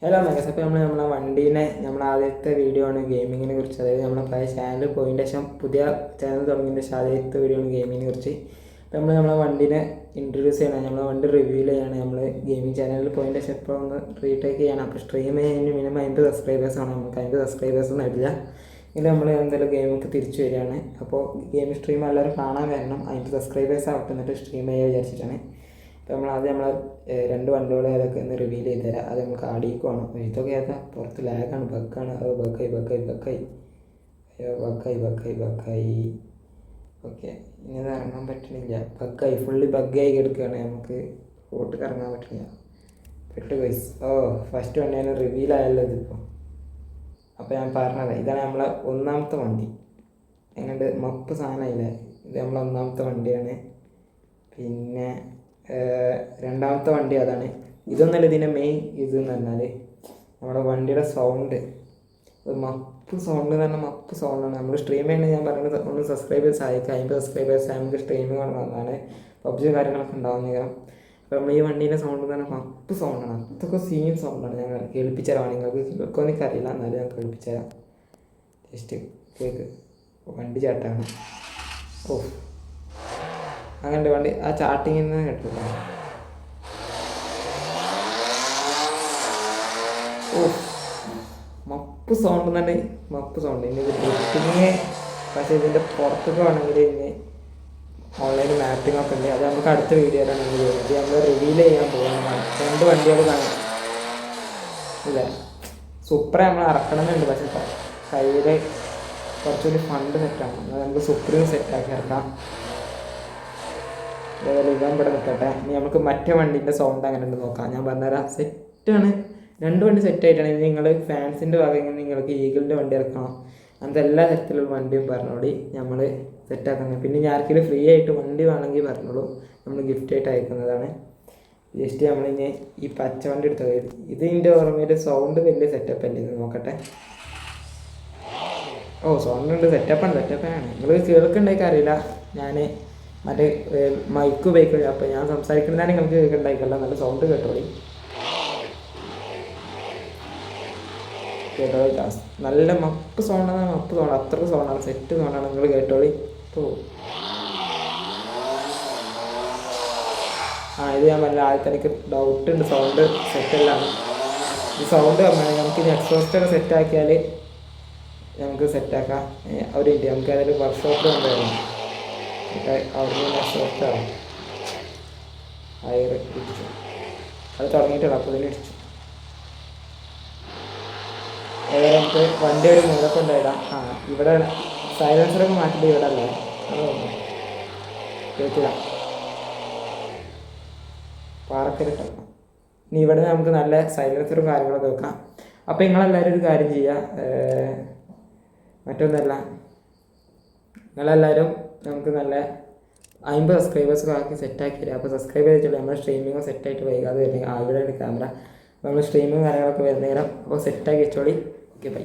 Hello മെഗസ്, അപ്പോൾ നമ്മളെ വണ്ടീനെ ആദ്യത്തെ വീഡിയോ ആണ് ഗെയിമിങ്ങിനെ കുറിച്ച്. അതായത് നമ്മളെ പഴയ ചാനൽ പോയതിൻ്റെ ശേഷം പുതിയ ചാനൽ തുടങ്ങിയതിൻ്റെ ശേഷം ആദ്യത്തെ വീഡിയോ ആണ് ഗെയിമിങ്ങിനെ കുറിച്ച്. അപ്പോൾ നമ്മളെ വണ്ടീനെ ഇൻട്രൊഡ്യൂസ് ചെയ്യണം, നമ്മളെ വണ്ടി റിവ്യൂ ചെയ്യാണ്. നമ്മൾ ഗെയിമിംഗ് ചാനലിൽ പോയതിൻ്റെ ശേഷം ഇപ്പോൾ ഒന്ന് റീടേക്ക് ചെയ്യണം. അപ്പോൾ സ്ട്രീം ചെയ്യുന്നതിന് മിനിമം 50 സബ്സ്ക്രൈബേഴ്സാണ്. നമുക്ക് 50 സബ്സ്ക്രൈബേഴ്സൊന്നും ആയിട്ടില്ല. ഇത് നമ്മൾ എന്തായാലും ഗെയിമൊക്കെ തിരിച്ചു വരികയാണ്. അപ്പോൾ ഗെയിം സ്ട്രീം എല്ലാവരും കാണാൻ കാരണം 50 സബ്സ്ക്രൈബേഴ്സ് ആവട്ടെ, എന്നിട്ട് സ്ട്രീം ചെയ്യാൻ വിചാരിച്ചിട്ടാണ്. അപ്പോൾ നമ്മളാദ്യം രണ്ട് വണ്ടികൾ ഏതൊക്കെ ഒന്ന് റിവീൽ ചെയ്ത് തരാം. അത് നമുക്ക് ആടിക്കുവാണ്. ഇതൊക്കെ ഏതാ പുറത്ത് ലാഗാണ്, ബഗ്ഗാണ്. അത് ബഗ്ഗായി. ഓക്കെ, ഇനി അത് ഇറങ്ങാൻ പറ്റണില്ല. ബഗ്ഗായി, ഫുള്ളി ബഗ്ഗായി കിടക്കുകയാണ്. നമുക്ക് റോട്ട് കറങ്ങാൻ പറ്റില്ല. പെട്ട് ഗൈസ്. ഫസ്റ്റ് വണ്ടിയാണ് റിവീലായല്ലോ ഇതിപ്പോൾ. അപ്പോൾ ഞാൻ പറഞ്ഞത് ഇതാണ് നമ്മളെ ഒന്നാമത്തെ വണ്ടി. എങ്ങോട്ട് മപ്പ് സാധനമായില്ലേ? ഇത് നമ്മളെ ഒന്നാമത്തെ വണ്ടിയാണ്. പിന്നെ രണ്ടാമത്തെ വണ്ടി അതാണ്. ഇതൊന്നല്ല ഇതിൻ്റെ മെയിൻ ഇതെന്ന് പറഞ്ഞാൽ നമ്മുടെ വണ്ടിയുടെ സൗണ്ട്. മപ്പ് സൗണ്ട് എന്ന് പറഞ്ഞാൽ മപ്പ് സൗണ്ടാണ്. നമ്മൾ സ്ട്രീം ചെയ്യുന്നത് ഞാൻ പറയുന്നത് ഒന്ന് സബ്സ്ക്രൈബേഴ്സ് അയക്കുക. 50 സബ്സ്ക്രൈബേഴ്സ് നമുക്ക് സ്ട്രീമിങ് വന്നതാണ്. പബ്ജി കാര്യങ്ങളൊക്കെ ഉണ്ടാവുന്ന കാരണം. അപ്പോൾ നമ്മൾ ഈ വണ്ടീൻ്റെ സൗണ്ട് എന്ന് പറഞ്ഞാൽ മപ്പ് സൗണ്ടാണ്. അതൊക്കെ സീൻ സൗണ്ടാണ്. ഞാൻ കേൾപ്പിച്ചു തരാം. നിങ്ങൾക്ക് കേൾക്കുമെന്ന് എനിക്കറിയില്ല, എന്നാലും ഞാൻ കേൾപ്പിച്ചു തരാം. ജസ്റ്റ് കേൾക്ക്. വണ്ടി ചാട്ടാണ്. അങ്ങനെ വണ്ടി ആ ചാട്ടിങ്ങിൽ നിന്ന് കേട്ടില്ല. മപ്പ് സൗണ്ട് തന്നെ, മപ്പ് സൗണ്ട്. ഇനി ഇത് ഡ്രിഫ്റ്റിങ്, പക്ഷേ ഇതിൻ്റെ പുറത്തൊക്കെ വേണമെങ്കിൽ ഇനി ഓൺലൈൻ മാപ്പിംഗ് ഒക്കെ ഉണ്ട്. അത് നമുക്ക് അടുത്ത വീഡിയോയിലാണ് ഇത് നമ്മൾ റിവീൽ ചെയ്യാൻ പോകുന്നതാണ്. രണ്ട് വണ്ടികൾ കാണാം ഇല്ലേ? സൂപ്പർ നമ്മൾ ഇറക്കണമെന്നുണ്ട്, പക്ഷേ കയ്യിൽ കുറച്ചുകൂടി ഫണ്ട് സെറ്റാണ്. നമുക്ക് സുപ്രീം സെറ്റാക്കി ഇറക്കാം. അതേപോലെ ഇവൻ ഇവിടെ നിൽക്കട്ടെ. ഇനി നമുക്ക് മറ്റേ വണ്ടീൻ്റെ സൗണ്ട് അങ്ങനെ ഉണ്ട് നോക്കാം. ഞാൻ പറഞ്ഞുതരാം. സെറ്റാണ്, രണ്ട് വണ്ടി സെറ്റായിട്ടാണ്. ഇനി നിങ്ങൾ ഫാൻസിൻ്റെ ഭാഗം നിങ്ങൾക്ക് ഈഗിളിൻ്റെ വണ്ടി ഇറക്കണം. അങ്ങനത്തെ എല്ലാ തരത്തിലുള്ള വണ്ടിയും പറഞ്ഞോളി, നമ്മൾ സെറ്റാക്കുന്നത്. പിന്നെ ഞാൻ ആർക്കെങ്കിലും ഫ്രീ ആയിട്ട് വണ്ടി വേണമെങ്കിൽ പറഞ്ഞോളൂ, നമ്മൾ ഗിഫ്റ്റായിട്ട് അയക്കുന്നതാണ്. ജസ്റ്റ് നമ്മളിനി ഈ പച്ച വണ്ടി എടുത്ത ഇതിൻ്റെ ഓർമ്മയിൽ സൗണ്ട് വലിയ സെറ്റപ്പ് അല്ലേ? ഇത് നോക്കട്ടെ. സൗണ്ട് ഉണ്ട്, സെറ്റപ്പാണ്. നിങ്ങൾ കേൾക്കുന്നുണ്ടായിരിക്കും, അറിയില്ല. ഞാൻ മറ്റേ മൈക്ക് ഉപയോഗിക്കില്ല. അപ്പോൾ ഞാൻ സംസാരിക്കുന്നതാണ് നിങ്ങൾക്ക് കേൾക്കുന്നുണ്ടായിക്കല്ല. നല്ല സൗണ്ട് കേട്ടോളി. നല്ല മപ്പ് സൗണ്ടാണ്. അത്ര സൗണ്ടാണ്, സെറ്റ് സൗണ്ടാണ്. നിങ്ങൾ കേട്ടോളി. ഇത് ഞാൻ പറഞ്ഞ ആദ്യത്തെ എനിക്ക് ഡൗട്ട് ഉണ്ട്, സൗണ്ട് സെറ്റല്ലാണ്. ഈ സൗണ്ട് നമുക്ക് ഇനി എക്സോസ്റ്റൊക്കെ സെറ്റാക്കിയാൽ നമുക്ക് സെറ്റാക്കാം. ഒരു നമുക്ക് അതിൽ വർക്ക്ഷോപ്പ് കൊണ്ടുവരണം. അവിടെ നിന്ന് എക്സോസ്റ്റാണ് അയർ ഇടിച്ചു. അത് തുടങ്ങിയിട്ടില്ല, അപ്പോൾ ഇതിന് ഇടിച്ചു. ഏതായാലും നമുക്ക് വണ്ടി ഒരു മൂലൊക്കെ ഉണ്ടായിടാം. ഇവിടെ സൈലൻസറൊക്കെ മാറ്റിയിട്ട് ഇവിടെ അല്ലേ? കേട്ടില്ല, പാറക്കരട്ടല്ല. ഇനി ഇവിടെ നമുക്ക് നല്ല സൈലൻസറും കാര്യങ്ങളൊക്കെ വെക്കാം. അപ്പോൾ നിങ്ങളെല്ലാവരും ഒരു കാര്യം ചെയ്യുക, മറ്റൊന്നല്ല, നിങ്ങളെല്ലാവരും നമുക്ക് നല്ല 50 സബ്സ്ക്രൈബേഴ്സൊക്കെ ആക്കി സെറ്റാക്കി തരാം. അപ്പോൾ സബ്സ്ക്രൈബ് ചെയ്തിട്ടുള്ള നമ്മുടെ സ്ട്രീമിങ് സെറ്റായിട്ട് വൈകാതെ വരുന്നത്. ഇവിടെയാണ് ക്യാമറ. അപ്പോൾ നമ്മൾ സ്ട്രീമിങ് കാര്യങ്ങളൊക്കെ വരുന്ന നേരം അപ്പോൾ സെറ്റാക്കി വെച്ചോളി. Okay, by.